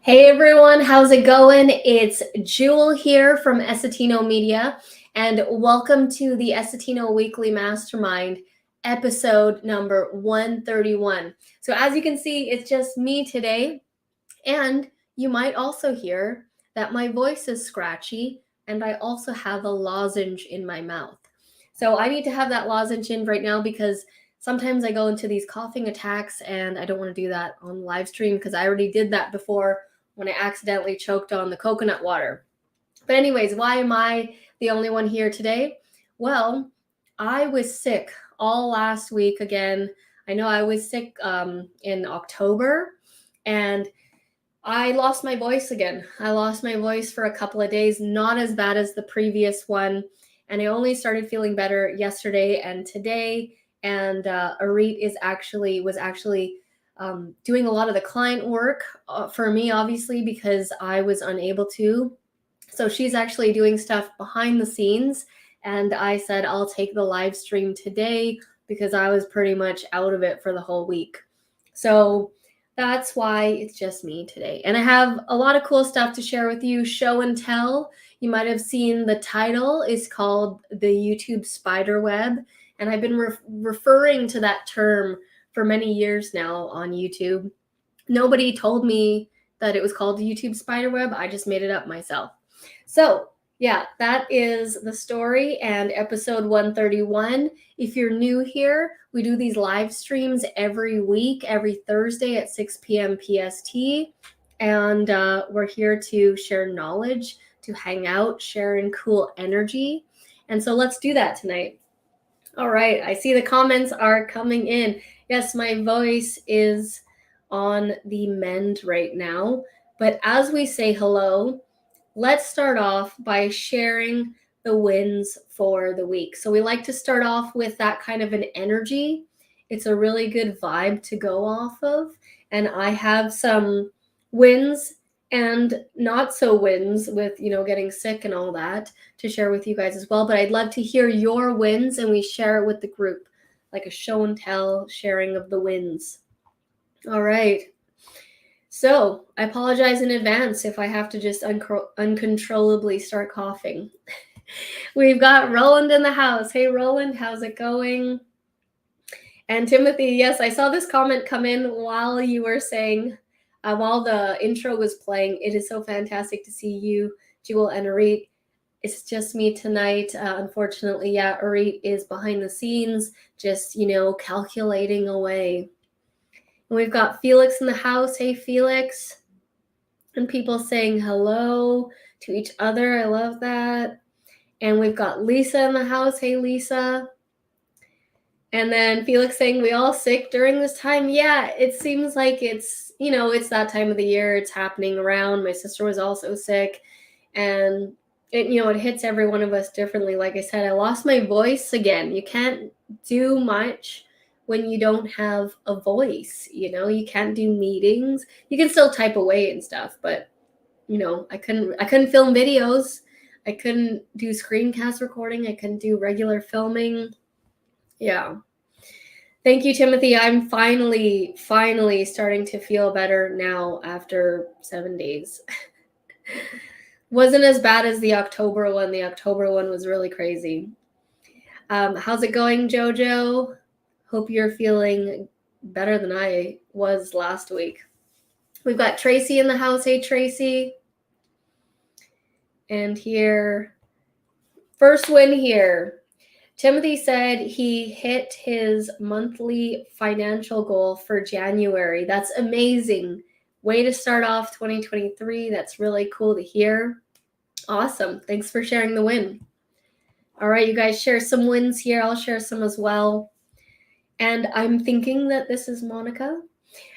Hey everyone, how's it going? It's Jewel here from Essetino Media, and welcome to the Essetino Weekly Mastermind, episode number 131. So as you can see, it's just me today, and you might also hear that my voice is scratchy, and I also have a lozenge in my mouth. So I need to have that lozenge in right now because sometimes I go into these coughing attacks, and I don't want to do that on live stream because I already did that before when I accidentally choked on the coconut water. But anyways, why am I the only one here today? Well, I was sick all last week again. I know I was sick in October, and I lost my voice again. I lost my voice for a couple of days, not as bad as the previous one. And I only started feeling better yesterday and today. And Arit was actually doing a lot of the client work for me, obviously, because I was unable to. So she's actually doing stuff behind the scenes. And I said, I'll take the live stream today because I was pretty much out of it for the whole week. So that's why it's just me today. And I have a lot of cool stuff to share with you. Show and tell. You might have seen the title is called the YouTube SPIDERWEB. And I've been referring to that term for many years now on YouTube. Nobody told me that it was called the YouTube SPIDERWEB. I just made it up myself. So yeah, that is the story and episode 131. If you're new here, we do these live streams every week, every Thursday at 6 p.m. PST. And we're here to share knowledge, to hang out, sharing cool energy. And so let's do that tonight. All right, I see the comments are coming in. Yes, my voice is on the mend right now. But as we say hello, let's start off by sharing the wins for the week. So we like to start off with that kind of an energy. It's a really good vibe to go off of. And I have some wins and not so wins with, getting sick and all that to share with you guys as well. But I'd love to hear your wins and we share it with the group, like a show and tell sharing of the wins. All right. So I apologize in advance if I have to just uncontrollably start coughing. We've got Roland in the house. Hey, Roland, how's it going? And Timothy, yes, I saw this comment come in while you were saying, while the intro was playing, it is so fantastic to see you, Jewel and Arit. It's just me tonight. Unfortunately, yeah, Arit is behind the scenes, just, calculating away. And we've got Felix in the house. Hey, Felix. And people saying hello to each other. I love that. And we've got Lisa in the house. Hey, Lisa. And then Felix saying, we all sick during this time? Yeah, it seems like it's, it's that time of the year. It's happening around. My sister was also sick. And, it hits every one of us differently. Like I said, I lost my voice again. You can't do much when you don't have a voice. You can't do meetings. You can still type away and stuff, but I couldn't film videos. I couldn't do screencast recording. I couldn't do regular filming. Yeah. Thank you, Timothy. I'm finally starting to feel better now after 7 days. Wasn't as bad as the October one. The October one was really crazy. How's it going, Jojo? Hope you're feeling better than I was last week. We've got Tracy in the house. Hey, Tracy. And here, first win here. Timothy said he hit his monthly financial goal for January. That's amazing. Way to start off 2023. That's really cool to hear. Awesome. Thanks for sharing the win. All right, you guys share some wins here. I'll share some as well. And I'm thinking that this is Monica.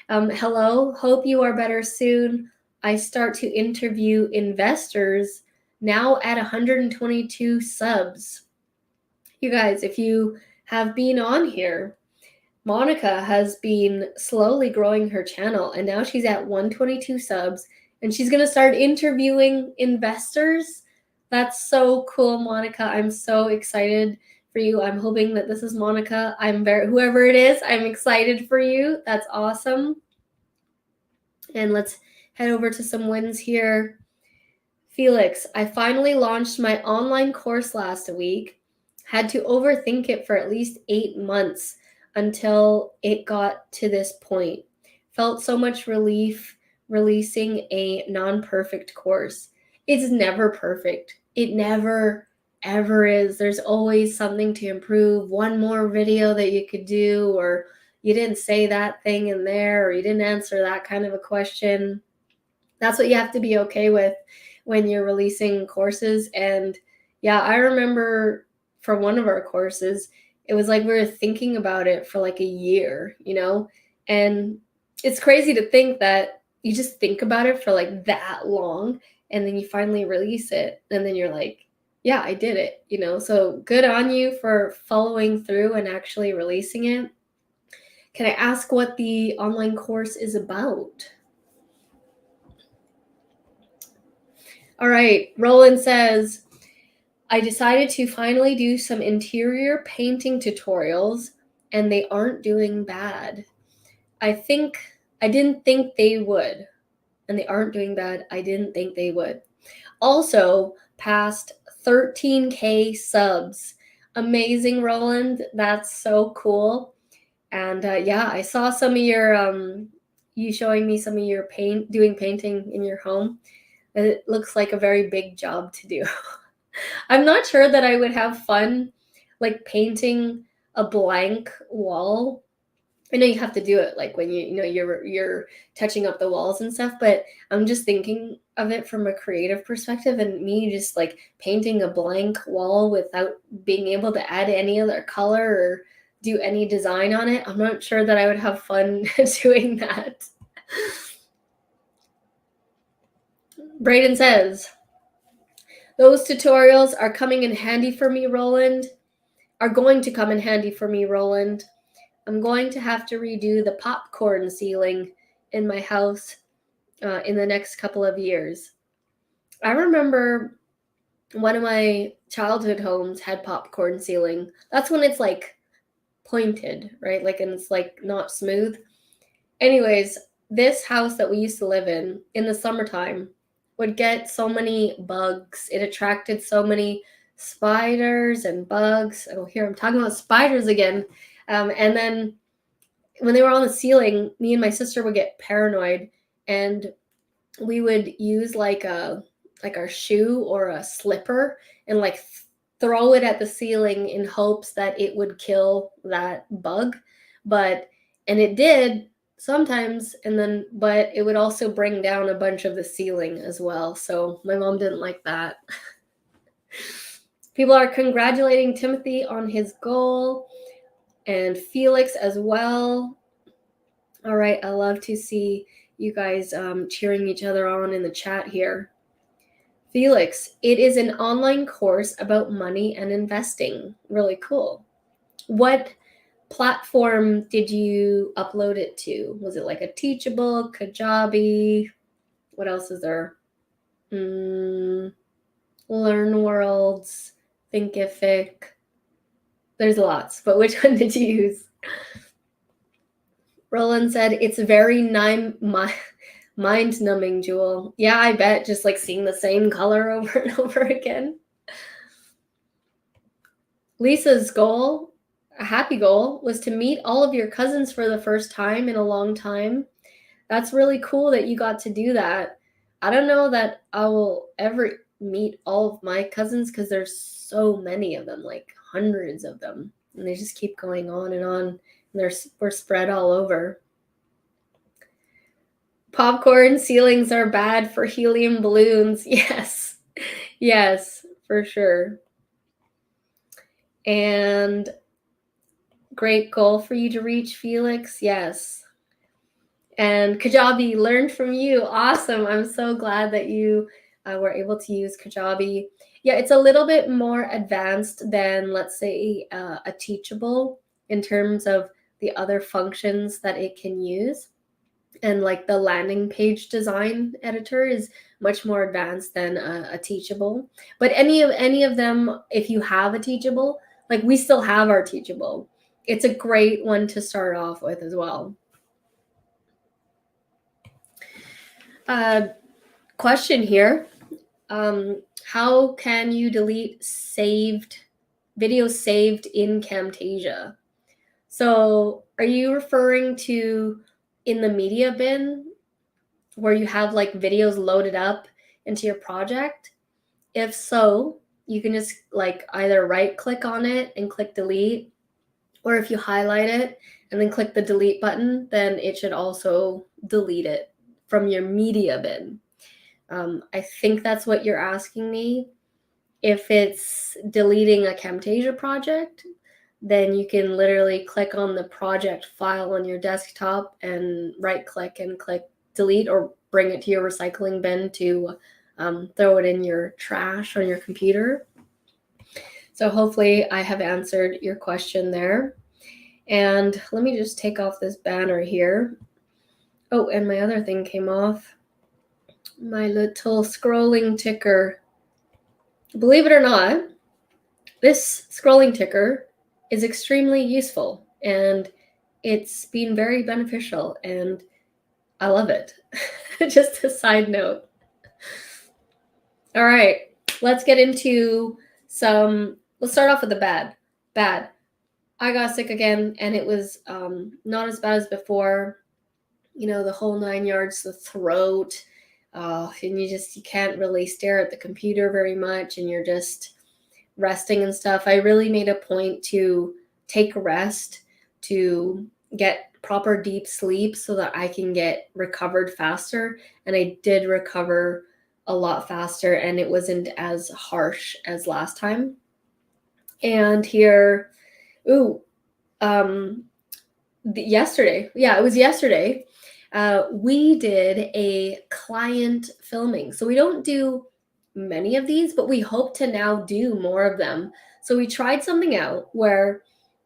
Hello. Hope you are better soon. I start to interview investors now at 122 subs. You guys, if you have been on here, Monica has been slowly growing her channel and now she's at 122 subs and she's going to start interviewing investors. That's so cool, Monica. I'm so excited for you. I'm hoping that this is Monica. Whoever it is, I'm excited for you. That's awesome. And let's head over to some wins here. Felix, I finally launched my online course last week. Had to overthink it for at least 8 months until it got to this point. Felt so much relief releasing a non-perfect course. It's never perfect. It never ever is. There's always something to improve. One more video that you could do, or you didn't say that thing in there, or you didn't answer that kind of a question. That's what you have to be okay with when you're releasing courses. And yeah, I remember for one of our courses, it was like we were thinking about it for like a year, and it's crazy to think that you just think about it for like that long, and then you finally release it, and then you're like, yeah, I did it, so good on you for following through and actually releasing it. Can I ask what the online course is about? All right, Roland says, I decided to finally do some interior painting tutorials, and they aren't doing bad. I didn't think they would, and they aren't doing bad. I didn't think they would. Also, passed 13K subs. Amazing, Roland. That's so cool. And yeah, I saw some of your you showing me some of your doing painting in your home. It looks like a very big job to do. I'm not sure that I would have fun like painting a blank wall. I know you have to do it like when you're touching up the walls and stuff, but I'm just thinking of it from a creative perspective, and me just like painting a blank wall without being able to add any other color or do any design on it. I'm not sure that I would have fun doing that. Brayden says, those tutorials are coming in handy for me, Roland. Are going to come in handy for me, Roland. I'm going to have to redo the popcorn ceiling in my house in the next couple of years. I remember one of my childhood homes had popcorn ceiling. That's when it's like pointed, right? Like, and it's like not smooth. Anyways, this house that we used to live in the summertime, would get so many bugs. It attracted so many spiders and bugs. Oh, here I'm talking about spiders again. And then when they were on the ceiling, me and my sister would get paranoid, and we would use like our shoe or a slipper and like throw it at the ceiling in hopes that it would kill that bug. And it did sometimes, but it would also bring down a bunch of the ceiling as well. So my mom didn't like that. People are congratulating Timothy on his goal, and Felix as well. All right, I love to see you guys cheering each other on in the chat here. Felix, it is an online course about money and investing. Really cool. What platform did you upload it to? Was it like a Teachable, Kajabi? What else is there? LearnWorlds, Thinkific. There's lots, but which one did you use? Roland said, it's very mind-numbing, Jewel. Yeah, I bet, just like seeing the same color over and over again. Lisa's goal, a happy goal, was to meet all of your cousins for the first time in a long time. That's really cool that you got to do that. I don't know that I will ever meet all of my cousins because there's so many of them, like hundreds of them, and they just keep going on and on. And we're spread all over. Popcorn ceilings are bad for helium balloons. Yes, yes, for sure. And great goal for you to reach, Felix. Yes. And Kajabi, learned from you. Awesome. I'm so glad that you were able to use Kajabi. Yeah, it's a little bit more advanced than, let's say, a Teachable in terms of the other functions that it can use. And like the landing page design editor is much more advanced than a Teachable. But any of them, if you have a Teachable, like we still have our Teachable, it's a great one to start off with as well. Question here. How can you delete videos saved in Camtasia? So are you referring to in the media bin where you have like videos loaded up into your project? If so, you can just like either right click on it and click delete, or if you highlight it and then click the delete button, then it should also delete it from your media bin. I think that's what you're asking me. If it's deleting a Camtasia project, then you can literally click on the project file on your desktop and right click and click delete, or bring it to your recycling bin to throw it in your trash on your computer. So hopefully I have answered your question there. And let me just take off this banner here. Oh, and my other thing came off. My little scrolling ticker. Believe it or not, this scrolling ticker is extremely useful, and it's been very beneficial, and I love it. Just a side note. All right, let's get into let's start off with the bad. Bad. I got sick again, and it was not as bad as before. You know, the whole 9 yards, the throat, and you can't really stare at the computer very much, and you're just resting and stuff. I really made a point to take a rest, to get proper deep sleep so that I can get recovered faster. And I did recover a lot faster, and it wasn't as harsh as last time. And here, yesterday, it was yesterday, we did a client filming. So we don't do many of these, but we hope to now do more of them. So we tried something out where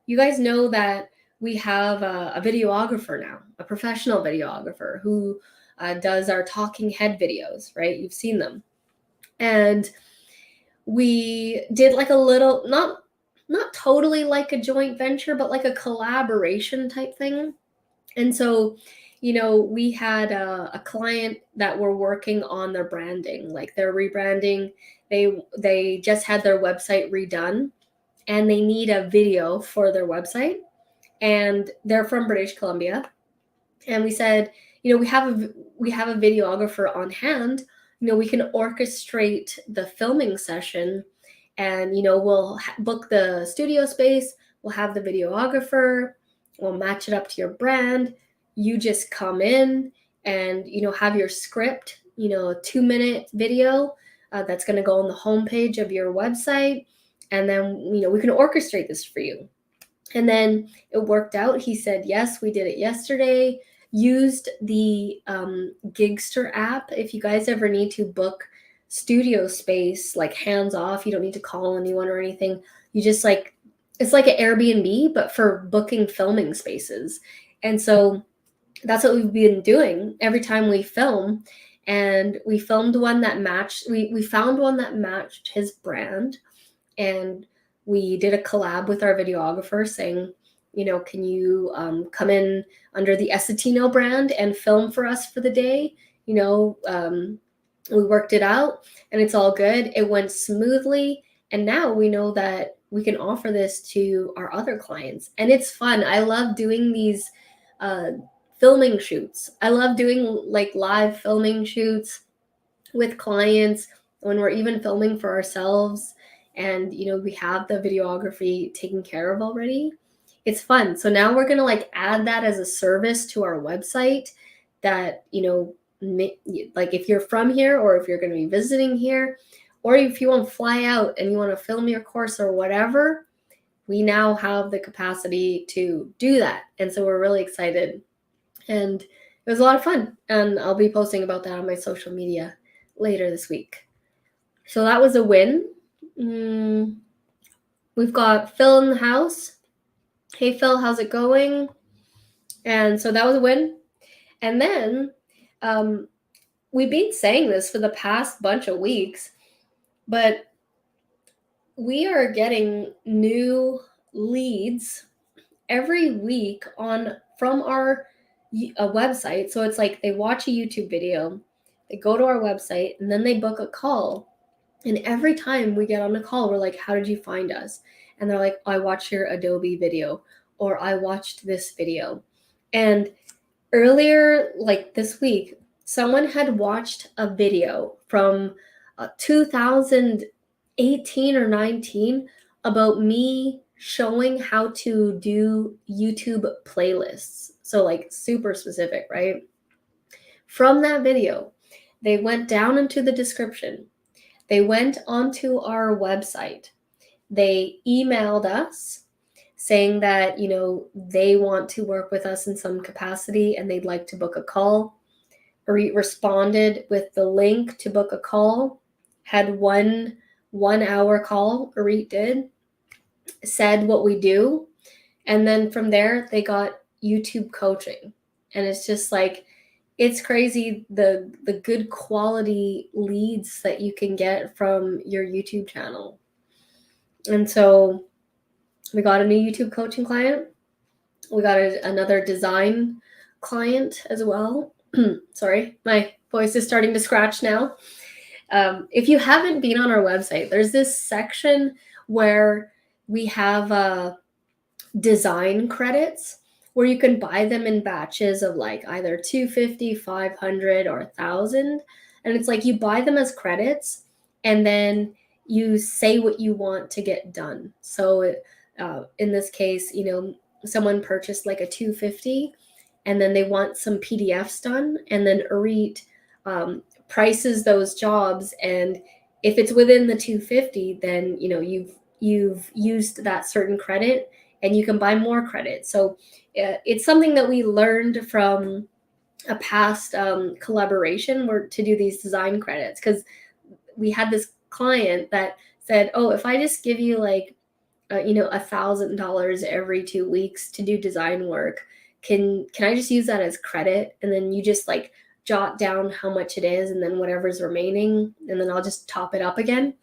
you guys know that we have a videographer now, a professional videographer who does our talking head videos, right? You've seen them. And we did like a little, not totally like a joint venture, but like a collaboration type thing. And so, you know, we had a client that were working on their branding, like their rebranding. They just had their website redone, and they need a video for their website. And they're from British Columbia. And we said, you know, we have a videographer on hand. You know, we can orchestrate the filming session, and, you know, we'll book the studio space. We'll have the videographer. We'll match it up to your brand. You just come in and, you know, have your script, you know, a 2-minute video that's going to go on the homepage of your website. And then, you know, we can orchestrate this for you. And then it worked out. He said, yes, we did it yesterday. Used the Gigster app. If you guys ever need to book studio space, like hands off, you don't need to call anyone or anything. You just it's like an Airbnb, but for booking filming spaces. And so that's what we've been doing every time we film. And we filmed one that matched, we found one that matched his brand. And we did a collab with our videographer saying, you know, can you come in under the Essetino brand and film for us for the day? You know, we worked it out, and it's all good. It went smoothly. And now we know that we can offer this to our other clients. And it's fun. I love doing these filming shoots. I love doing like live filming shoots with clients when we're even filming for ourselves. And, you know, we have the videography taken care of already. It's fun. So now we're going to like add that as a service to our website that, you know, like if you're from here, or if you're going to be visiting here, or if you want to fly out and you want to film your course or whatever, we now have the capacity to do that. And so we're really excited. And it was a lot of fun. And I'll be posting about that on my social media later this week. So that was a win. We've got Phil in the house. Hey, Phil, how's it going? And so that was a win. And then we've been saying this for the past bunch of weeks, but we are getting new leads every week from our website. So it's like they watch a YouTube video, They go to our website and then they book a call. And every time we get on a call, we're like, how did you find us? And they're like, I watched your Adobe video, or I watched this video. And earlier, like this week, someone had watched a video from 2018 or 19 about me showing how to do YouTube playlists. So like super specific, right? From that video, they went down into the description. They went onto our website. They emailed us saying that, they want to work with us in some capacity and they'd like to book a call. Arit responded with the link to book a call, had one 1 hour call, Arit did, said what we do. And then from there, they got YouTube coaching. And it's just like, it's crazy the good quality leads that you can get from your YouTube channel. And so we got a new YouTube coaching client. We got another design client as well. Sorry, my voice is starting to scratch now. If you haven't been on our website, there's this section where we have design credits where you can buy them in batches of like either 250, 500, or 1,000. And it's like you buy them as credits and then you say what you want to get done. So in this case, someone purchased like a 250 and then they want some PDFs done, and then Arit prices those jobs, and if it's within the 250, then you've used that certain credit and you can buy more credit. So it's something that we learned from a past collaboration where to do these design credits, because we had this client that said, oh, if I just give you like $1,000 every 2 weeks to do design work, can I just use that as credit? And then you just like jot down how much it is and then whatever's remaining, and then I'll just top it up again.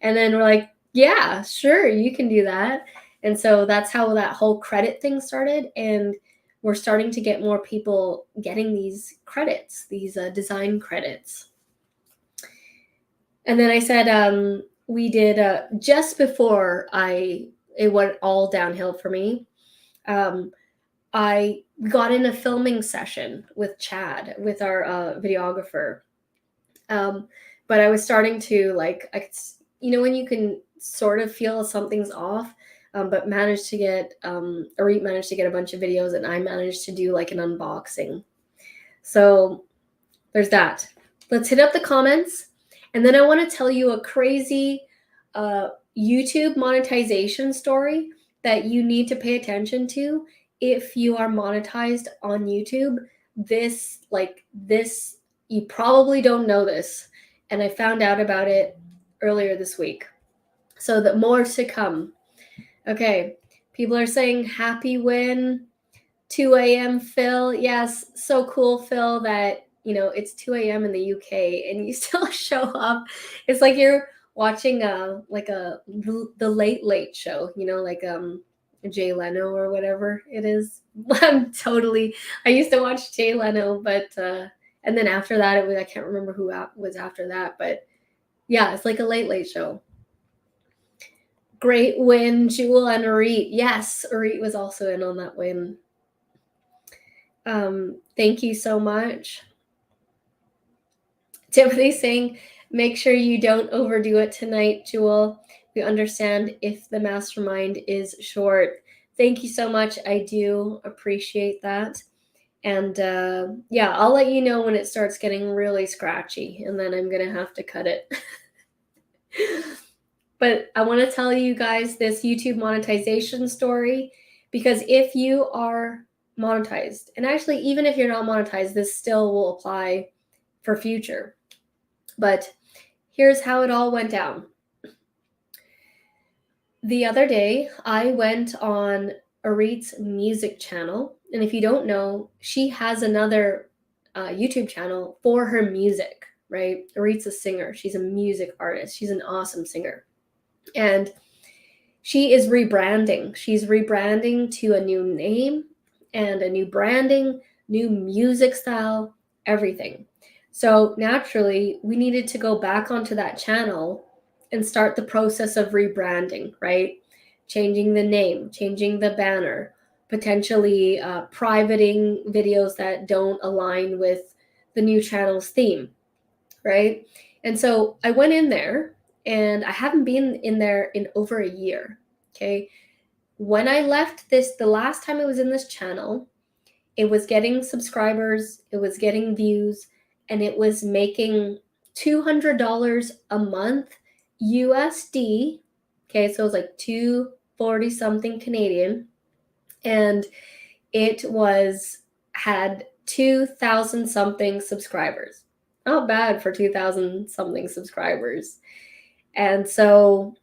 And then we're like, yeah, sure, you can do that. And so that's how that whole credit thing started. And we're starting to get more people getting these credits, these design credits. And then I said, we did just before it went all downhill for me. I got in a filming session with Chad, with our videographer. But I was starting to when you can sort of feel something's off, but managed to get, Arit managed to get a bunch of videos and I managed to do like an unboxing. So there's that. Let's hit up the comments. And then I want to tell you a crazy YouTube monetization story that you need to pay attention to if you are monetized on YouTube. This, you probably don't know this, and I found out about it earlier this week. So that more to come. Okay, people are saying happy win, 2 a.m. Phil. Yes, so cool, Phil, that it's 2 a.m. in the UK and you still show up. It's like you're watching the late show, like Jay Leno or whatever it is. I used to watch Jay Leno, but and then after that I can't remember who was after that, but yeah, it's like a late show. Great win, Jewel and Arit. Yes, Arit was also in on that win. Thank you so much. Timothy's saying, make sure you don't overdo it tonight, Jewel. We understand if the mastermind is short. Thank you so much. I do appreciate that. And yeah, I'll let you know when it starts getting really scratchy, and then I'm going to have to cut it. But I want to tell you guys this YouTube monetization story, because if you are monetized, and actually even if you're not monetized, this still will apply for future. But here's how it all went down. The other day, I went on Arit's music channel. And if you don't know, she has another YouTube channel for her music, right? Arit's a singer. She's a music artist. She's an awesome singer. And she is rebranding. She's rebranding to a new name and a new branding, new music style, everything. So naturally, we needed to go back onto that channel and start the process of rebranding, right? Changing the name, changing the banner, potentially privating videos that don't align with the new channel's theme, right? And so I went in there, and I haven't been in there in over a year. Okay. When I left this, the last time I was in this channel, it was getting subscribers, it was getting views, and it was making $200 a month USD. Okay, so it was like 240 something Canadian, and it was had 2,000 something subscribers. Not bad for 2,000 something subscribers. And so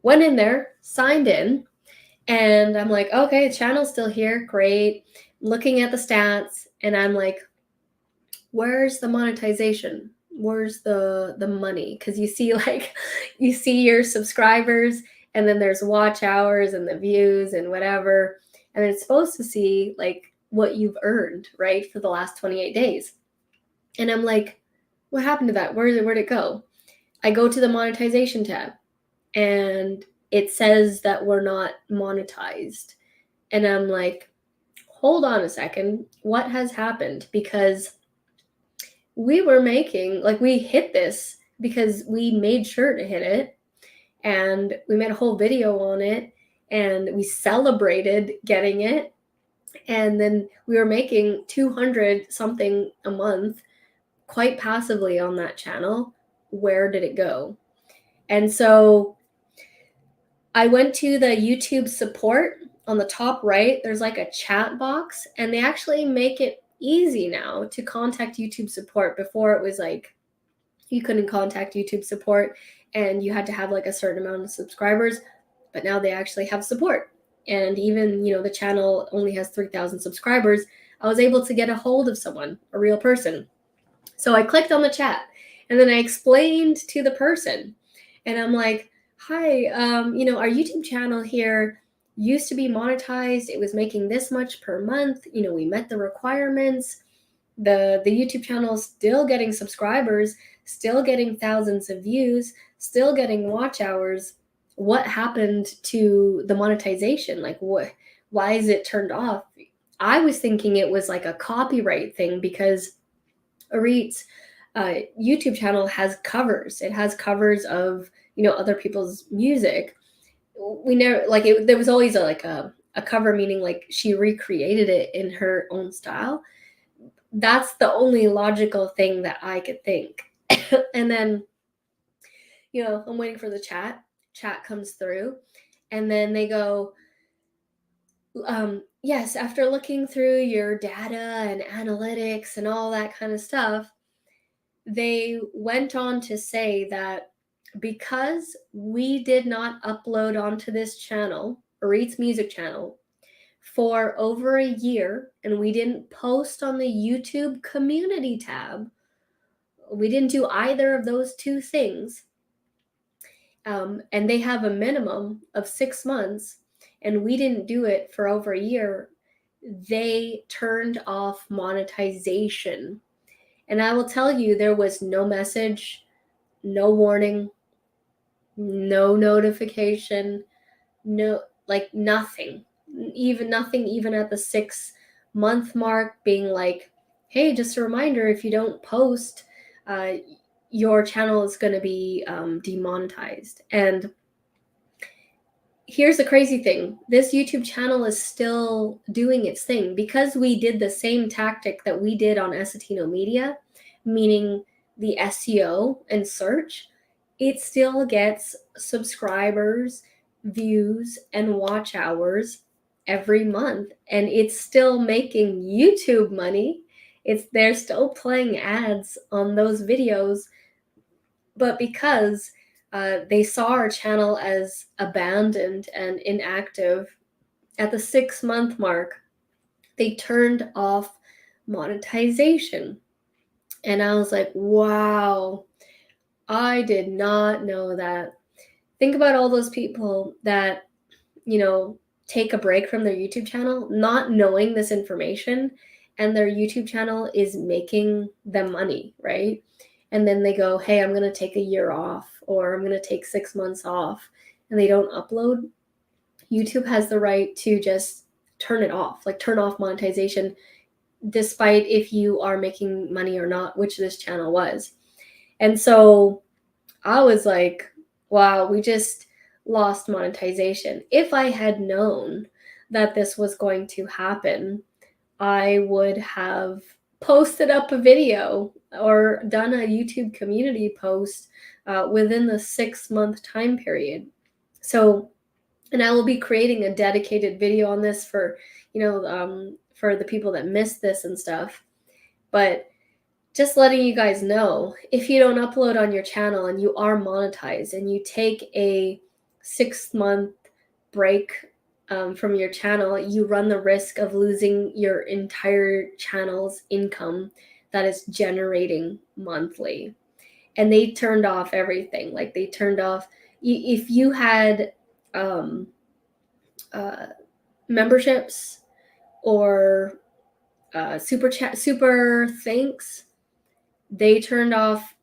went in there, signed in, and I'm like, okay, the channel's still here, great. Looking at the stats, and I'm like, where's the monetization? Where's the money? Because you see, like, you see your subscribers, and then there's watch hours and the views and whatever, and it's supposed to see like what you've earned, right, for the last 28 days. And I'm like, what happened to that? Where'd it go? I go to the monetization tab, and it says that we're not monetized. And I'm like, hold on a second, what has happened? Because we were making, like, we hit this because we made sure to hit it, and we made a whole video on it, and we celebrated getting it, and then we were making 200 something a month quite passively on that channel. Where did it go? And so I went to the YouTube support. On the top right, there's like a chat box, and they actually make it easy now to contact YouTube support. Before, it was like you couldn't contact YouTube support and you had to have like a certain amount of subscribers, but now they actually have support. And even, the channel only has 3,000 subscribers. I was able to get a hold of someone, a real person. So I clicked on the chat, and then I explained to the person, and I'm like, hi, our YouTube channel here used to be monetized. It was making this much per month. We met the requirements. The YouTube channel is still getting subscribers, still getting thousands of views, still getting watch hours. What happened to the monetization? Like, why is it turned off? I was thinking it was like a copyright thing, because Arit's YouTube channel has covers. It has covers of other people's music. We never, like, there was always a cover, meaning like she recreated it in her own style. That's the only logical thing that I could think. And then I'm waiting for the chat comes through, and then they go, yes, after looking through your data and analytics and all that kind of stuff, they went on to say that because we did not upload onto this channel, Arit's music channel, for over a year, and we didn't post on the YouTube community tab, we didn't do either of those two things, and they have a minimum of 6 months, and we didn't do it for over a year, they turned off monetization. And I will tell you, there was no message, no warning, no notification, no, like, nothing, even at the 6-month mark, being like, hey, just a reminder, if you don't post, your channel is going to be demonetized. And here's the crazy thing, this YouTube channel is still doing its thing, because we did the same tactic that we did on Essetino Media, meaning the SEO and search. It still gets subscribers, views, and watch hours every month, and it's still making YouTube money. They're still playing ads on those videos, but because they saw our channel as abandoned and inactive, at the 6-month mark, they turned off monetization. And I was like, wow, I did not know that. Think about all those people that, take a break from their YouTube channel, not knowing this information, and their YouTube channel is making them money, right? And then they go, hey, I'm going to take a year off, or I'm going to take 6 months off, and they don't upload. YouTube has the right to just turn it off, like turn off monetization, despite if you are making money or not, which this channel was. And so I was like, wow, we just lost monetization. If I had known that this was going to happen, I would have posted up a video or done a YouTube community post within the 6-month time period. So, and I will be creating a dedicated video on this for, for the people that missed this and stuff. But just letting you guys know, if you don't upload on your channel and you are monetized and you take a 6-month break from your channel, you run the risk of losing your entire channel's income that is generating monthly. And they turned off everything. Like they turned off, if you had memberships or super thanks, they turned off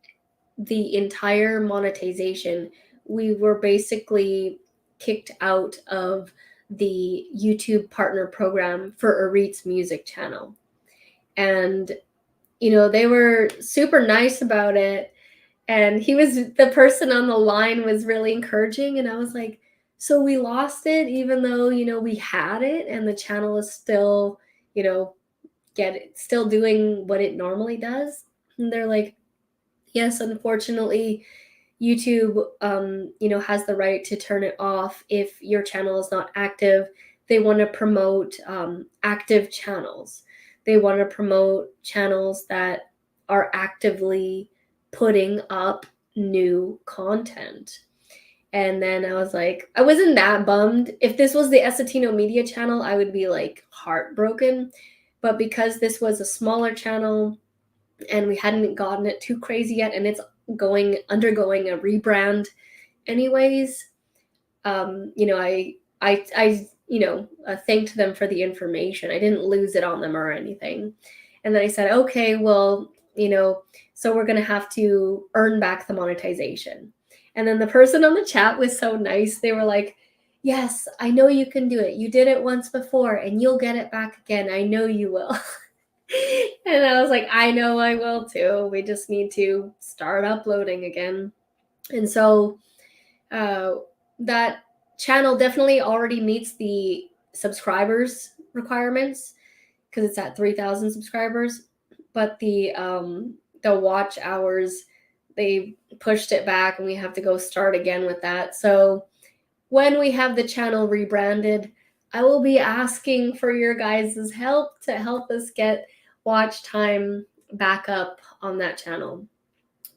the entire monetization. We were basically kicked out of the YouTube partner program for Arit's music channel. And, they were super nice about it. And the person on the line was really encouraging. And I was like, so we lost it, even though, we had it, and the channel is still, still doing what it normally does. And they're like, yes, unfortunately, YouTube, has the right to turn it off if your channel is not active. They want to promote active channels. They want to promote channels that are actively putting up new content. And then I was like, I wasn't that bummed. If this was the Essetino Media channel, I would be like heartbroken. But because this was a smaller channel and we hadn't gotten it too crazy yet, and it's undergoing a rebrand anyways, I thanked them for the information. I didn't lose it on them or anything. And then I said, okay, well, so we're going to have to earn back the monetization. And then the person on the chat was so nice. They were like, yes, I know you can do it. You did it once before and you'll get it back again. I know you will. And I was like, I know I will too. We just need to start uploading again. And so that channel definitely already meets the subscribers requirements because it's at 3,000 subscribers. But the watch hours, they pushed it back and we have to go start again with that. So when we have the channel rebranded, I will be asking for your guys' help to help us get watch time back up on that channel.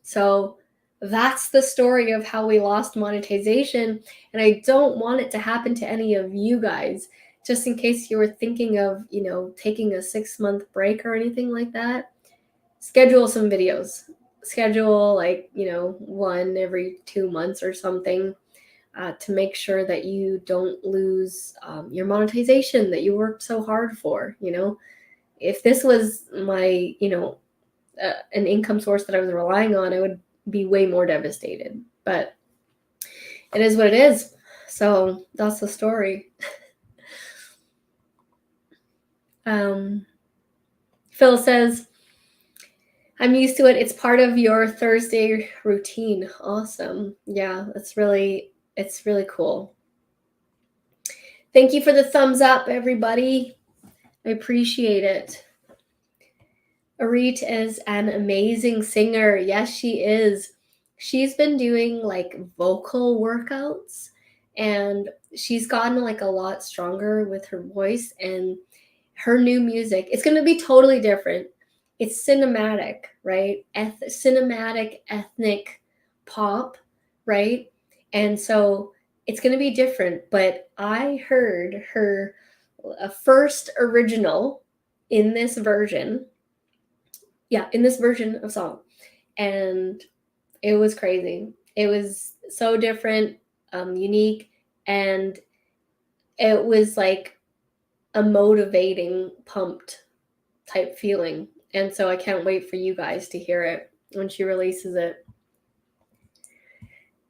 So that's the story of how we lost monetization. And I don't want it to happen to any of you guys. Just in case you were thinking of, taking a 6-month break or anything like that, schedule some videos. Schedule one every 2 months or something to make sure that you don't lose your monetization that you worked so hard for. If this was my, an income source that I was relying on, I would be way more devastated. But it is what it is. So that's the story. Phil says, I'm used to it. It's part of your Thursday routine. Awesome. Yeah, it's really cool. Thank you for the thumbs up, everybody. I appreciate it. Arit is an amazing singer. Yes, she is. She's been doing vocal workouts and she's gotten a lot stronger with her voice, and her new music, it's going to be totally different. It's cinematic, right? Cinematic ethnic pop, right? And so it's going to be different, but I heard her first original in this version. Yeah, in this version of song. And it was crazy. It was so different, unique, and it was like a motivating, pumped type feeling. And so I can't wait for you guys to hear it when she releases it.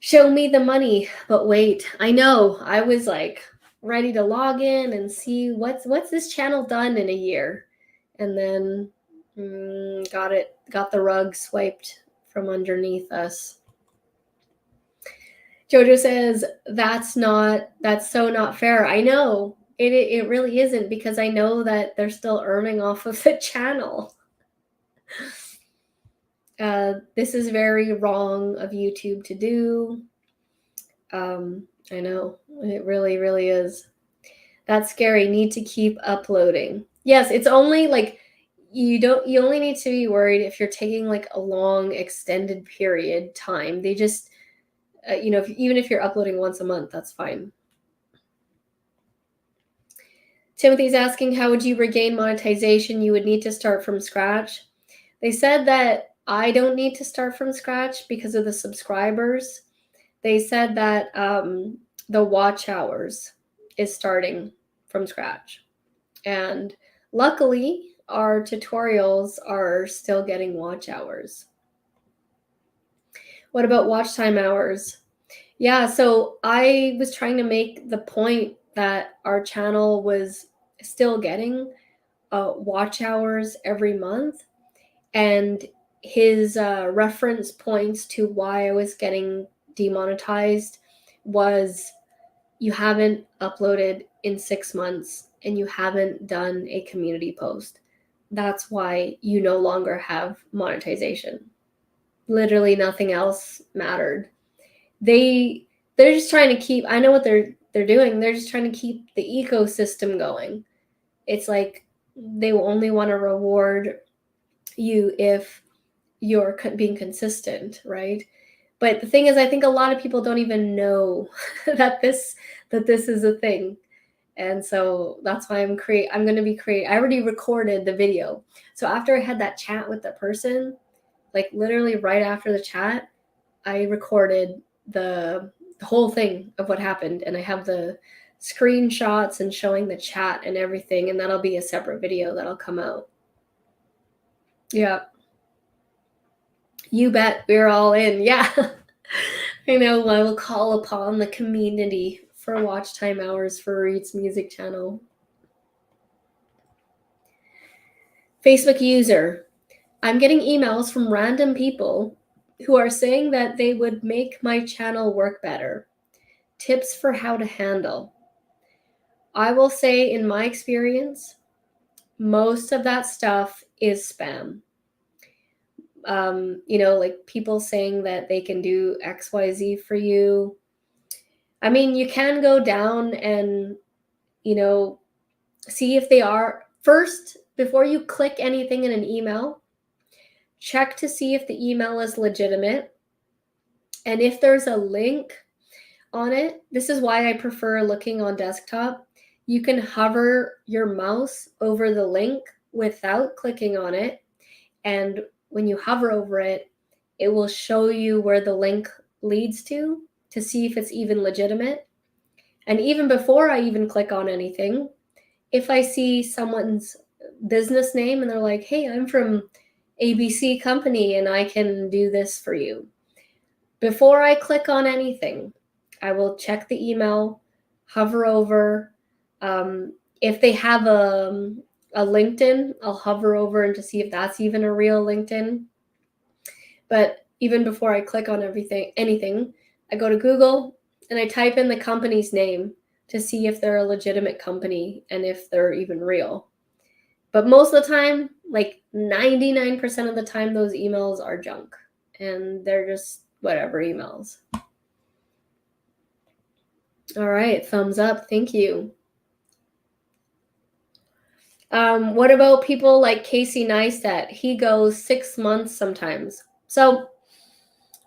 Show me the money, but wait, I know I was like ready to log in and see what's this channel done in a year, and then got the rug swiped from underneath us. Jojo says that's so not fair. I know it really isn't, because I know that they're still earning off of the channel. This is very wrong of YouTube to do. I know it really, really is. That's scary. Need to keep uploading. Yes, it's only like you only need to be worried if you're taking like a long extended period time. They just, even if you're uploading once a month, that's fine. Timothy's asking, how would you regain monetization? You would need to start from scratch. They said that I don't need to start from scratch because of the subscribers. They said that the watch hours is starting from scratch. And luckily, our tutorials are still getting watch hours. What about watch time hours? Yeah, so I was trying to make the point that our channel was still getting watch hours every month. And his reference points to why I was getting demonetized was you haven't uploaded in 6 months and you haven't done a community post. That's why you no longer have monetization. Literally nothing else mattered. They're just trying to keep, I know what they're doing. They're just trying to keep the ecosystem going. It's like they will only want to reward you if you're being consistent, right? But the thing is, I think a lot of people don't even know that this is a thing. And so that's why I'm going to be I already recorded the video. So after I had that chat with the person, like literally right after the chat, I recorded the whole thing of what happened. And I have the screenshots and showing the chat and everything. And that'll be a separate video that'll come out. Yeah. You bet, we're all in. Yeah. I know, I will call upon the community for watch time hours for Reed's music channel. Facebook user, I'm getting emails from random people who are saying that they would make my channel work better. Tips for how to handle. I will say, in my experience, most of that stuff is spam. Like people saying that they can do XYZ for you. I mean, you can go down and, see if they are. First, before you click anything in an email, check to see if the email is legitimate. And if there's a link on it, this is why I prefer looking on desktop. You can hover your mouse over the link without clicking on it. And when you hover over it, it will show you where the link leads to see if it's even legitimate. And even before I even click on anything, if I see someone's business name and they're like, hey, I'm from ABC company and I can do this for you. Before I click on anything, I will check the email, hover over. If they have a LinkedIn, I'll hover over and to see if that's even a real LinkedIn. But even before I click on anything, I go to Google and I type in the company's name to see if they're a legitimate company and if they're even real. But most of the time, like 99% of the time, those emails are junk and they're just whatever emails. All right, thumbs up. Thank you. What about people like Casey Neistat? He goes 6 months sometimes. So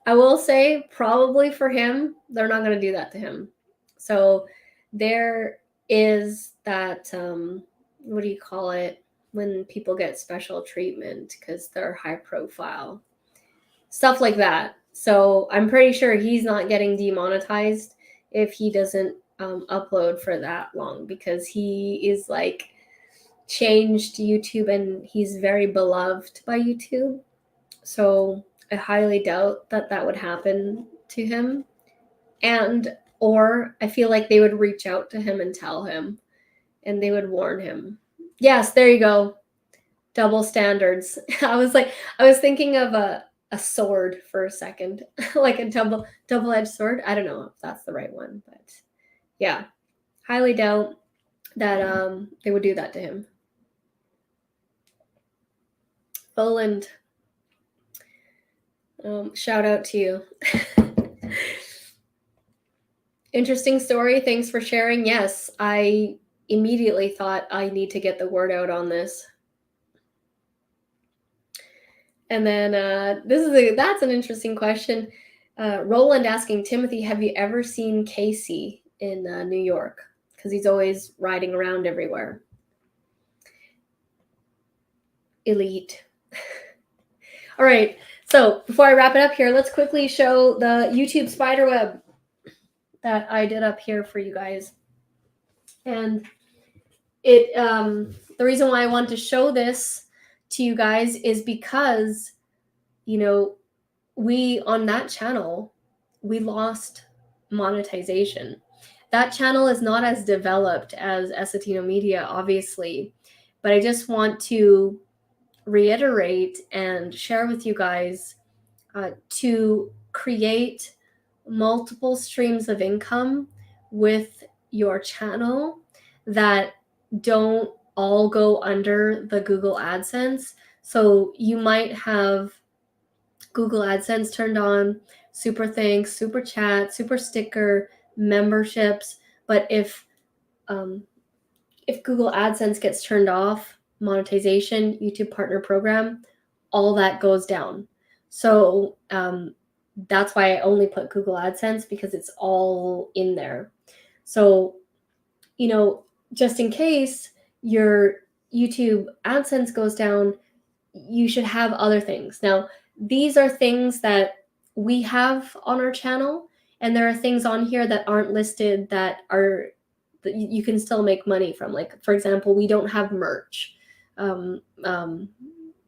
I will say probably for him, they're not going to do that to him. So there is that, what do you call it? When people get special treatment because they're high profile. Stuff like that. So I'm pretty sure he's not getting demonetized if he doesn't upload for that long, because he is like changed YouTube, and he's very beloved by YouTube. So I highly doubt that that would happen to him. Or I feel like they would reach out to him and tell him, and they would warn him. Yes, there you go. Double standards. I was thinking of a sword for a second, like a double-edged sword. I don't know if that's the right one, but yeah, highly doubt that they would do that to him. Poland, shout out to you. Interesting story. Thanks for sharing. Yes, I immediately thought I need to get the word out on this. And then that's an interesting question. Roland asking Timothy, have you ever seen Casey in New York? Because he's always riding around everywhere. Elite. All right. So before I wrap it up here, let's quickly show the YouTube SPIDERWEB that I did up here for you guys. And the reason why I want to show this to you guys is because, we on that channel, we lost monetization. That channel is not as developed as Essetino Media, obviously, but I just want to reiterate and share with you guys to create multiple streams of income with your channel that don't all go under the Google AdSense. So you might have Google AdSense turned on, super thanks, super chat, super sticker, memberships. But if Google AdSense gets turned off, monetization, YouTube Partner Program, all that goes down. So that's why I only put Google AdSense, because it's all in there. So, just in case your YouTube AdSense goes down, you should have other things. Now, these are things that we have on our channel, and there are things on here that aren't listed that you can still make money from. Like, for example, we don't have merch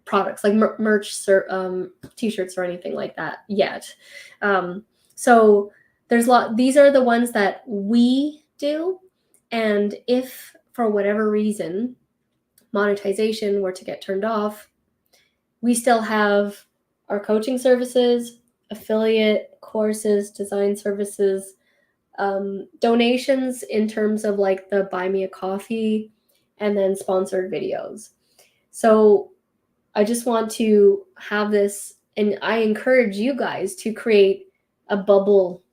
products, like merch t-shirts or anything like that yet. So there's these are the ones that we do, and if for whatever reason monetization were to get turned off, we still have our coaching services, affiliate courses, design services, donations in terms of like the buy me a coffee, and then sponsored videos. So I just want to have this, and I encourage you guys to create a bubble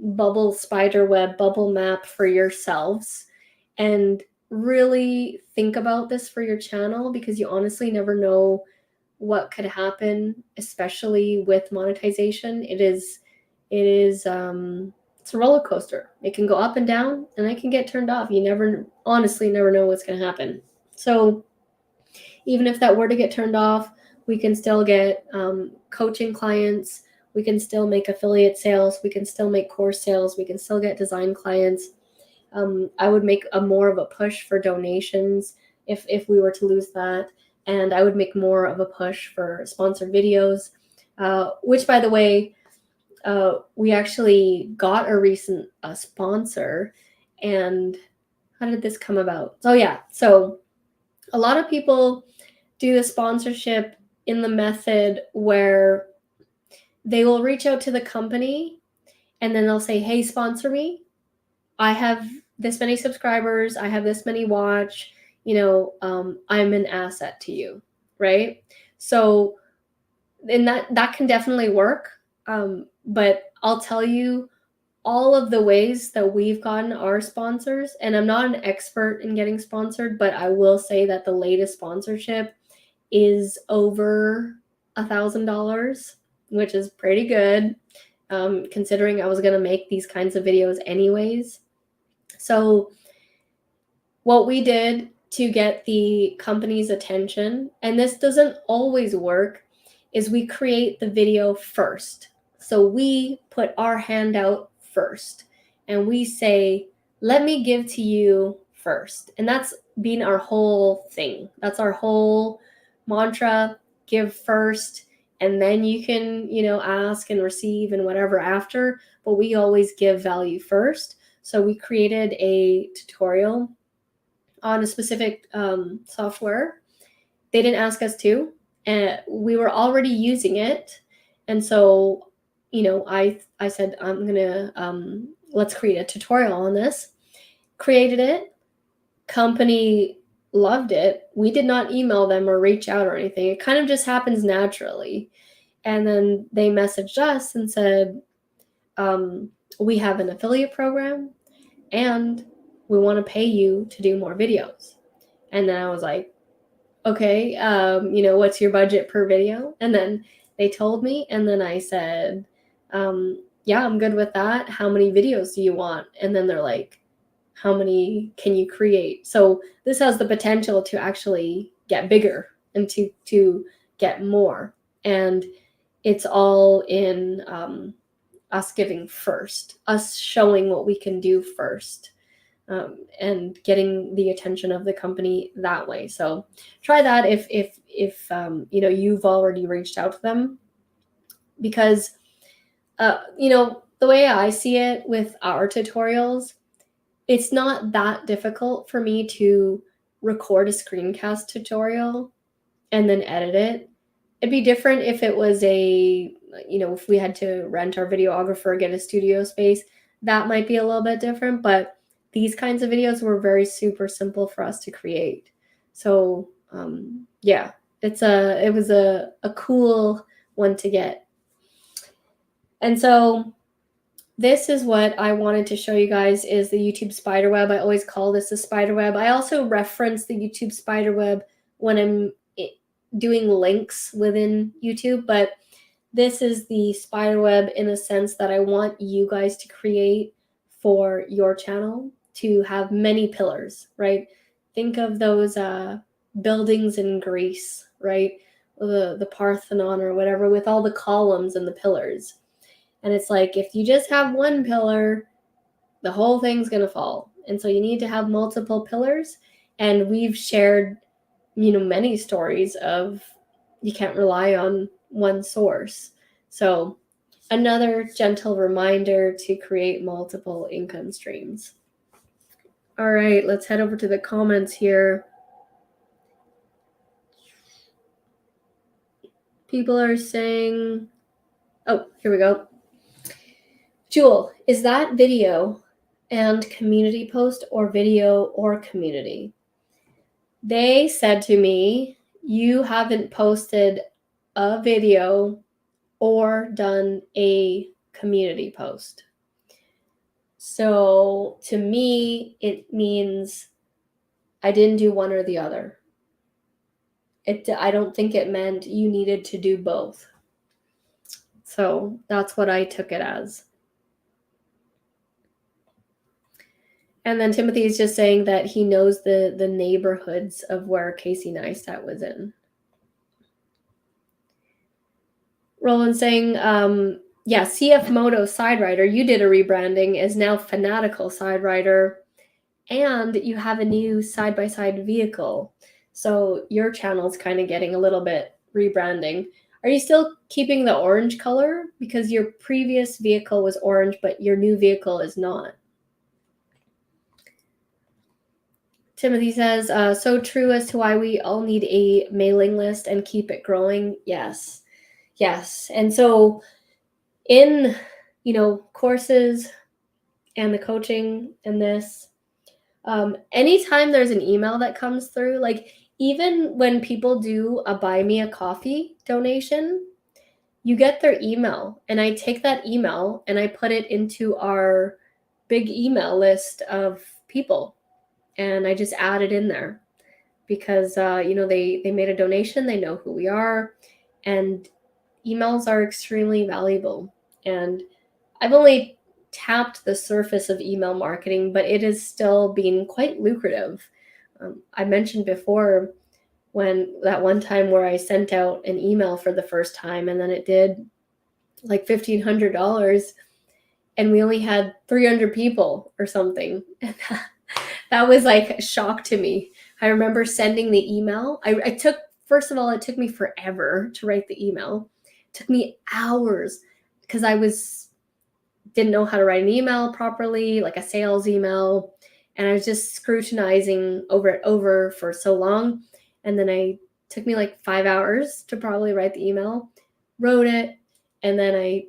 SPIDERWEB bubble map for yourselves, and really think about this for your channel, because you honestly never know what could happen, especially with monetization. It's a roller coaster. It can go up and down, and it can get turned off. You honestly never know what's going to happen. So even if that were to get turned off, we can still get coaching clients. We can still make affiliate sales. We can still make course sales. We can still get design clients. I would make more of a push for donations if we were to lose that. And I would make more of a push for sponsored videos, which, by the way, we actually got a recent sponsor. And how did this come about? Oh, yeah. So a lot of people do the sponsorship in the method where they will reach out to the company, and then they'll say, hey, sponsor me. I have this many subscribers. I have this many watch. I'm an asset to you, right? So, and that can definitely work. But I'll tell you all of the ways that we've gotten our sponsors, and I'm not an expert in getting sponsored, but I will say that the latest sponsorship is over $1,000, which is pretty good, considering I was going to make these kinds of videos anyways. So what we did to get the company's attention, and this doesn't always work, is we create the video first. So we put our hand out first, and we say, let me give to you first. And that's been our whole thing. That's our whole mantra: give first, and then you can, ask and receive and whatever after, but we always give value first. So we created a tutorial on a specific software. They didn't ask us to, and we were already using it. And so, I said, I'm gonna let's create a tutorial on this. Created it. Company loved it. We did not email them or reach out or anything. It kind of just happens naturally. And then they messaged us and said, we have an affiliate program and we want to pay you to do more videos. And then I was like, okay, what's your budget per video? And then they told me, and then I said, yeah, I'm good with that. How many videos do you want? And then they're like, how many can you create? So this has the potential to actually get bigger and to get more. And it's all in us giving first, us showing what we can do first. And getting the attention of the company that way. So try that if you've already reached out to them, because the way I see it with our tutorials, it's not that difficult for me to record a screencast tutorial and then edit it. It'd be different if it was if we had to rent our videographer, get a studio space. That might be a little bit different, but these kinds of videos were very super simple for us to create. So yeah, it was a cool one to get. And so this is what I wanted to show you guys, is the YouTube SPIDERWEB. I always call this the SPIDERWEB. I also reference the YouTube SPIDERWEB when I'm doing links within YouTube, but this is the SPIDERWEB in a sense that I want you guys to create for your channel, to have many pillars, right? Think of those buildings in Greece, right? The Parthenon or whatever, with all the columns and the pillars. And it's like, if you just have one pillar, the whole thing's going to fall. And so you need to have multiple pillars. And we've shared, many stories of you can't rely on one source. So another gentle reminder to create multiple income streams. All right, let's head over to the comments here. People are saying, oh, here we go. Jewel, is that video and community post, or video or community? They said to me, you haven't posted a video or done a community post. So to me, it means I didn't do one or the other. I don't think it meant you needed to do both. So that's what I took it as. And then Timothy is just saying that he knows the neighborhoods of where Casey Neistat was in. Roland saying, yeah, CF Moto Side Rider, you did a rebranding, is now Fanatical Side Rider, and you have a new side-by-side vehicle. So your channel's kind of getting a little bit rebranding. Are you still keeping the orange color? Because your previous vehicle was orange, but your new vehicle is not. Timothy says, so true as to why we all need a mailing list and keep it growing. Yes. Yes. And so in, courses and the coaching and this, anytime there's an email that comes through, like even when people do a buy me a coffee donation, you get their email, and I take that email and I put it into our big email list of people, and I just add it in there because, they made a donation, they know who we are, and emails are extremely valuable. And I've only tapped the surface of email marketing, but it is still being quite lucrative. I mentioned before when that one time where I sent out an email for the first time, and then it did like $1,500, and we only had 300 people or something. And that was like a shock to me. I remember sending the email. First of all, it took me forever to write the email. It took me hours because didn't know how to write an email properly, like a sales email. And I was just scrutinizing over for so long. And then it took me like 5 hours to probably write the email, wrote it, and then I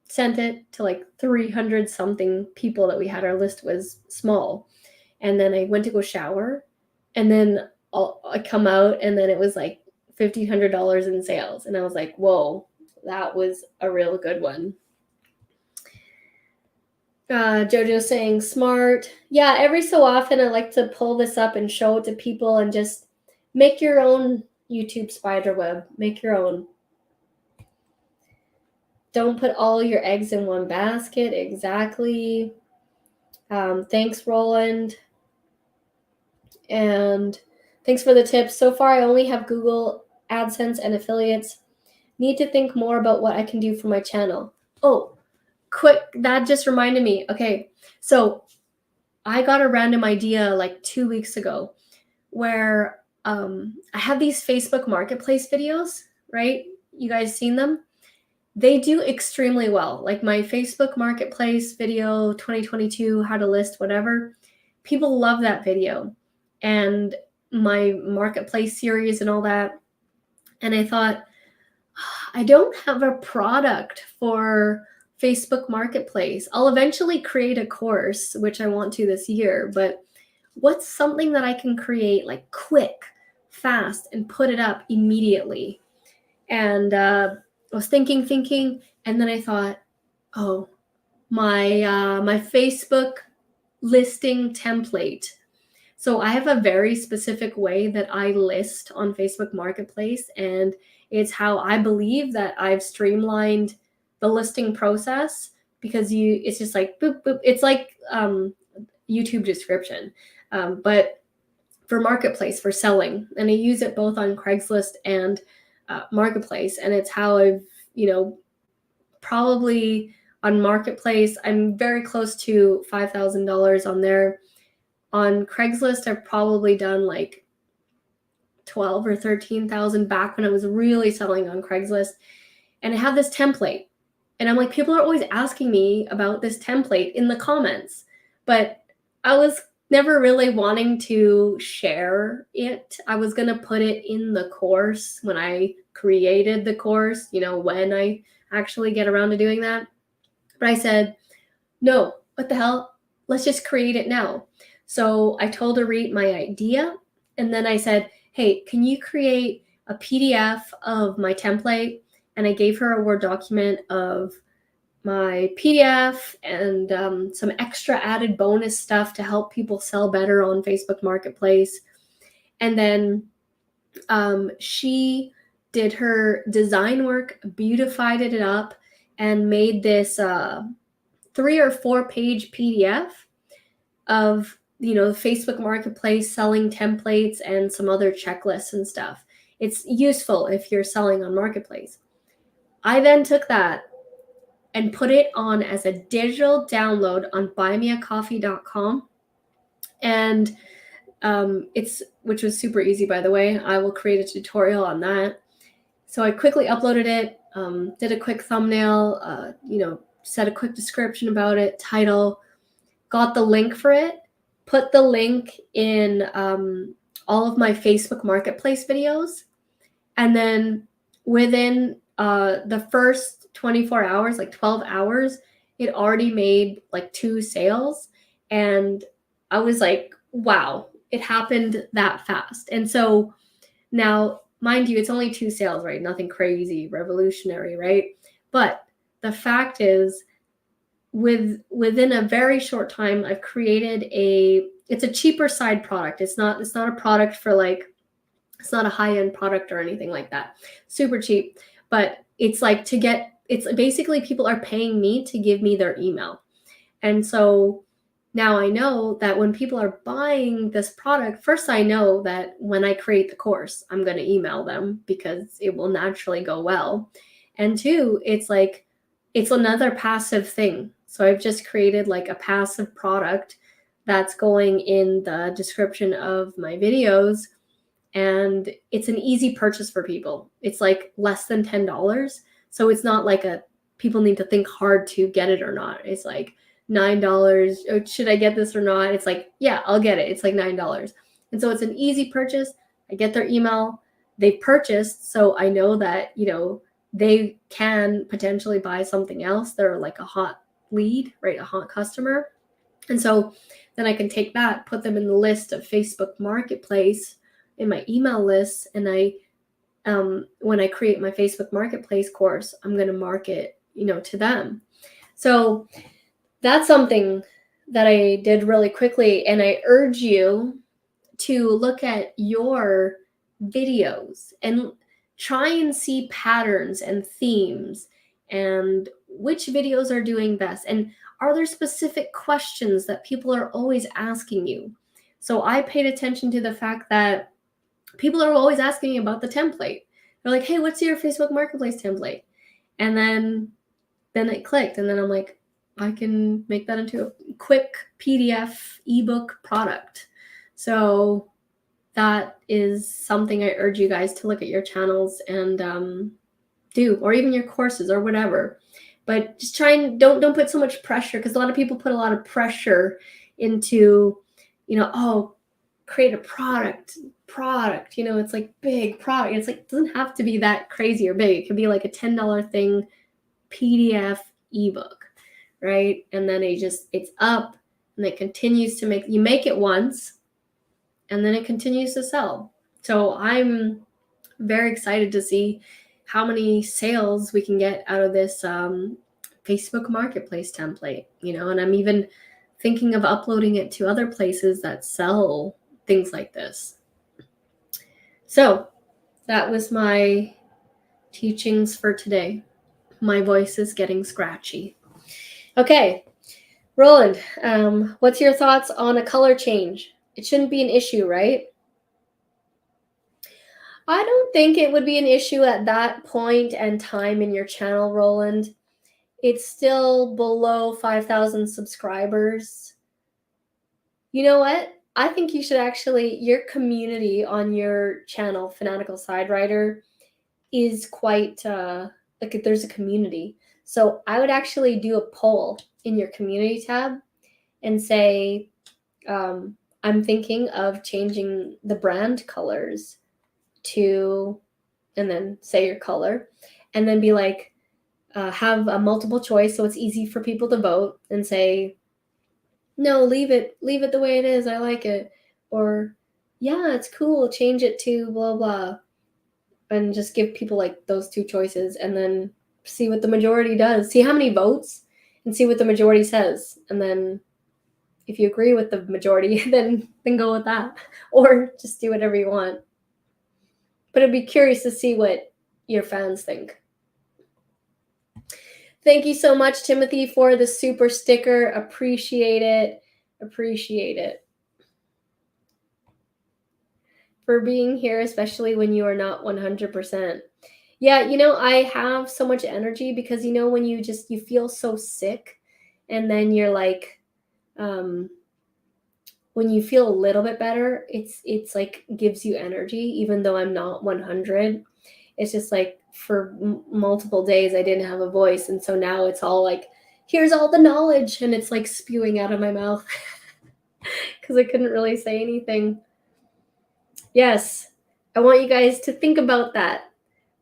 sent it to like 300 something people that we had. Our list was small. And then I went to go shower, and then I come out, and then it was like $1,500 in sales. And I was like, whoa, that was a real good one. Jojo saying smart. Yeah, every so often I like to pull this up and show it to people and just make your own YouTube spider web. Make your own. Don't put all your eggs in one basket. Exactly. Thanks, Roland. And thanks for the tips. So far, I only have Google AdSense and affiliates. Need to think more about what I can do for my channel. Oh, quick, that just reminded me. Okay, so I got a random idea like 2 weeks ago where I have these Facebook Marketplace videos, right? You guys seen them? They do extremely well. Like my Facebook Marketplace video 2022, how to list whatever. People love that video. And my Marketplace series and all that. And I thought, I don't have a product for Facebook Marketplace. I'll eventually create a course, which I want to this year, but what's something that I can create like quick, fast, and put it up immediately? And I was thinking, and then I thought, oh, my Facebook listing template. So I have a very specific way that I list on Facebook Marketplace, and it's how I believe that I've streamlined the listing process, because it's just like boop, boop. It's like YouTube description, but for Marketplace, for selling. And I use it both on Craigslist and Marketplace. And it's how I've, probably on Marketplace, I'm very close to $5,000 on there. On Craigslist, I've probably done like 12 or 13,000 back when I was really selling on Craigslist. And I have this template. And I'm like, people are always asking me about this template in the comments, but I was never really wanting to share it. I was going to put it in the course when I created the course, when I actually get around to doing that. But I said, no, what the hell? Let's just create it now. So I told Arit my idea, and then I said, hey, can you create a PDF of my template? And I gave her a Word document of my PDF and some extra added bonus stuff to help people sell better on Facebook Marketplace. And then she did her design work, beautified it up, and made this 3 or 4 page PDF of Facebook Marketplace selling templates and some other checklists and stuff. It's useful if you're selling on Marketplace. I then took that and put it on as a digital download on buymeacoffee.com. And which was super easy, by the way. I will create a tutorial on that. So I quickly uploaded it, did a quick thumbnail, said a quick description about it, title, got the link for it, put the link in all of my Facebook Marketplace videos. And then within the first 24 hours, like 12 hours, it already made like 2 sales. And I was like, wow, it happened that fast. And so now, mind you, it's only 2 sales, right? Nothing crazy, revolutionary, right? But the fact is, within a very short time, I've created it's a cheaper side product. It's not a product for like, it's not a high-end product or anything like that. Super cheap. But it's like it's basically people are paying me to give me their email. And so now I know that when people are buying this product, first I know that when I create the course, I'm going to email them because it will naturally go well. And 2, it's like, it's another passive thing. So I've just created like a passive product that's going in the description of my videos. And it's an easy purchase for people. It's like less than $10. So it's not like people need to think hard to get it or not. It's like $9. Oh, should I get this or not? It's like, yeah, I'll get it. It's like $9. And so it's an easy purchase. I get their email. They've purchased. So I know that, they can potentially buy something else. They're like a hot lead, right? A hot customer. And so then I can take that, put them in the list of Facebook Marketplace in my email list. And when I create my Facebook Marketplace course, I'm going to market, to them. So that's something that I did really quickly. And I urge you to look at your videos and try and see patterns and themes and which videos are doing best. And are there specific questions that people are always asking you? So I paid attention to the fact that people are always asking me about the template. They're like, hey, what's your Facebook Marketplace template? And then it clicked. And then I'm like, I can make that into a quick PDF ebook product. So that is something I urge you guys to look at your channels and do, or even your courses or whatever. But just try and don't put so much pressure, because a lot of people put a lot of pressure into, create a product, it's like big product. It's like, it doesn't have to be that crazy or big. It could be like a $10 thing, PDF ebook, right? And then it's up and it continues to you make it once and then it continues to sell. So I'm very excited to see how many sales we can get out of this Facebook Marketplace template, and I'm even thinking of uploading it to other places that sell things like this. So that was my teachings for today. My voice is getting scratchy. Okay, Roland, what's your thoughts on a color change? It shouldn't be an issue, right? I don't think it would be an issue at that point and time in your channel, Roland. It's still below 5,000 subscribers. You know what? I think you should your community on your channel, Fanatical Side Rider, is quite, there's a community. So I would actually do a poll in your community tab and say, I'm thinking of changing the brand colors to, and then say your color, and then be like, have a multiple choice so it's easy for people to vote, and say, no, leave it the way it is, I like it, or yeah, it's cool, change it to blah blah, and just give people like those two choices, and then see what the majority does, see how many votes, and see what the majority says, and then if you agree with the majority, then go with that, or just do whatever you want. But I'd be curious to see what your fans think. Thank you so much, Timothy, for the super sticker. Appreciate it. For being here, especially when you are not 100%. Yeah, I have so much energy because, when you feel so sick, and then you're like, when you feel a little bit better, it's like gives you energy, even though I'm not 100. It's just like for multiple days I didn't have a voice, and so now it's all like, here's all the knowledge, and it's like spewing out of my mouth because I couldn't really say anything. Yes, I want you guys to think about that.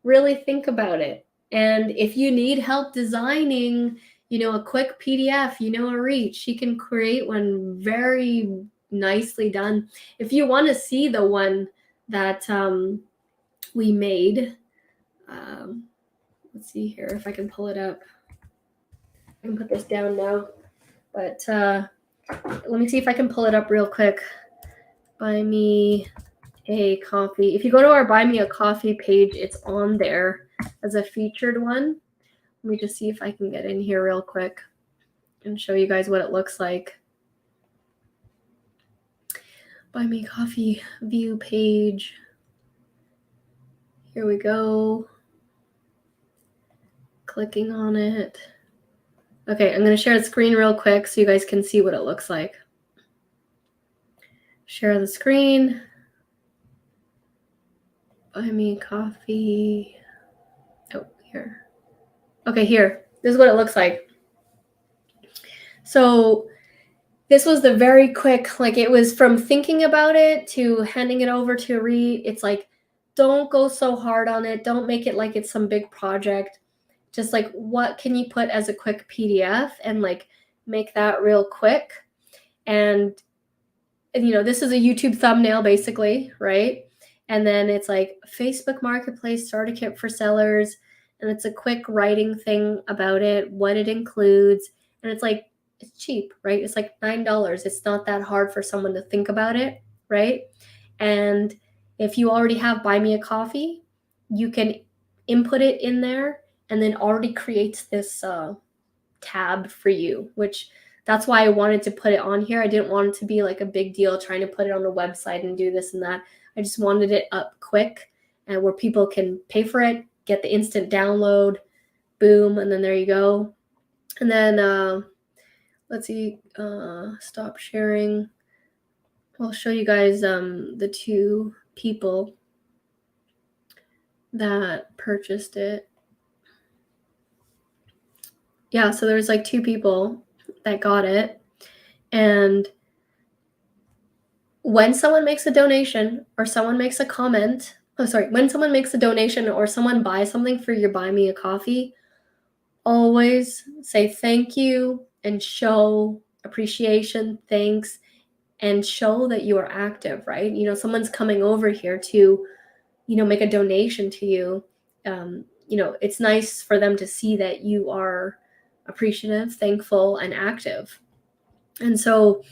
Really think about it. And if you need help designing, a quick PDF, a reach, you can create one very nicely done. If you want to see the one that we made, let's see here if I can pull it up. I can put this down now, but let me see if I can pull it up real quick. Buy me a coffee. If you go to our Buy Me a Coffee page, it's on there as a featured one. Let me just see if I can get in here real quick and show you guys what it looks like. Buy Me a Coffee view page. Here we go. Clicking on it. Okay, I'm going to share the screen real quick so you guys can see what it looks like. Share the screen. Buy me coffee. Oh, here. Okay, here. This is what it looks like. So this was the very quick, like it was from thinking about it to handing it over to read. It's like, don't go so hard on it. Don't make it like it's some big project. Just like, what can you put as a quick PDF and like make that real quick? And you know, this is a YouTube thumbnail basically, right? And then it's like Facebook Marketplace starter kit for sellers. And it's a quick writing thing about it, what it includes. And it's like, it's cheap, right? It's like $9. It's not that hard for someone to think about it, right? And if you already have Buy Me a Coffee, you can input it in there and then already creates this tab for you, which that's why I wanted to put it on here. I didn't want it to be like a big deal trying to put it on the website and do this and that. I just wanted it up quick and where people can pay for it, get the instant download, boom, and then there you go. And then let's see, stop sharing. I'll show you guys the two people that purchased it. Yeah, so there's like two people that got it. And when someone makes a donation or someone makes a comment, when someone makes a donation or someone buys something for your Buy Me a Coffee, always say thank you and show appreciation, thanks, and show that you are active, right? You know, someone's coming over here to, you know, make a donation to you. You know, it's nice for them to see that you are appreciative, thankful, and active. And so,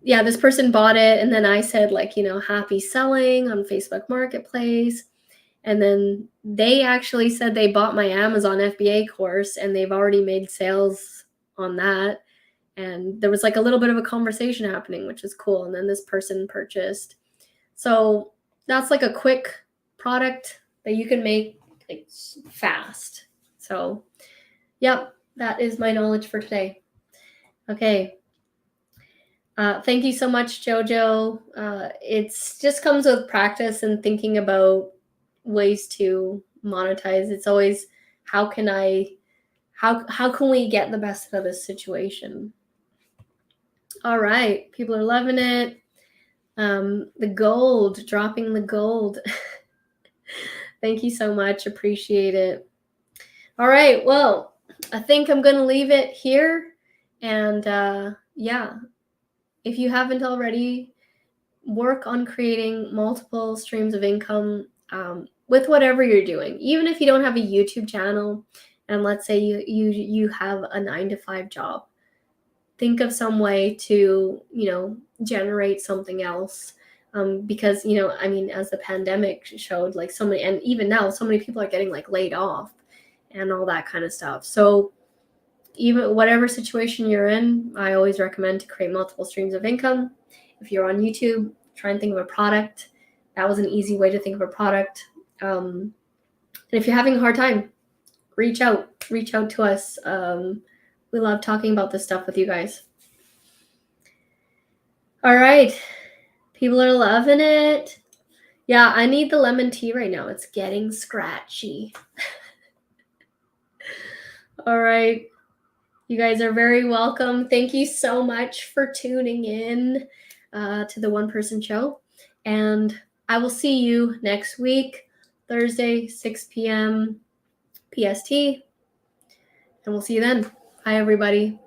yeah, this person bought it. And then I said, like, you know, happy selling on Facebook Marketplace. And then they actually said they bought my Amazon FBA course and they've already made sales on that. And there was like a little bit of a conversation happening, which is cool. And then this person purchased. So that's like a quick product that you can make like fast. So, yep, that is my knowledge for today. Okay. Thank you so much, Jojo. It's just comes with practice and thinking about ways to monetize. It's always how can we get the best out of this situation? All right, people are loving it. The gold, dropping the gold. Thank you so much. Appreciate it. All right, well, I think I'm gonna leave it here. And yeah, if you haven't already, work on creating multiple streams of income with whatever you're doing. Even if you don't have a YouTube channel, and let's say you have a 9-to-5 job, think of some way to, you know, generate something else. Because, you know, I mean, as the pandemic showed, like so many, and even now, so many people are getting like laid off and all that kind of stuff. So even whatever situation you're in, I always recommend to create multiple streams of income. If you're on YouTube, try and think of a product. That was an easy way to think of a product. And if you're having a hard time, reach out to us. We love talking about this stuff with you guys. All right. People are loving it. Yeah, I need the lemon tea right now. It's getting scratchy. All right. You guys are very welcome. Thank you so much for tuning in to the One Person Show. And I will see you next week, Thursday, 6 p.m. PST. And we'll see you then. Bye, everybody.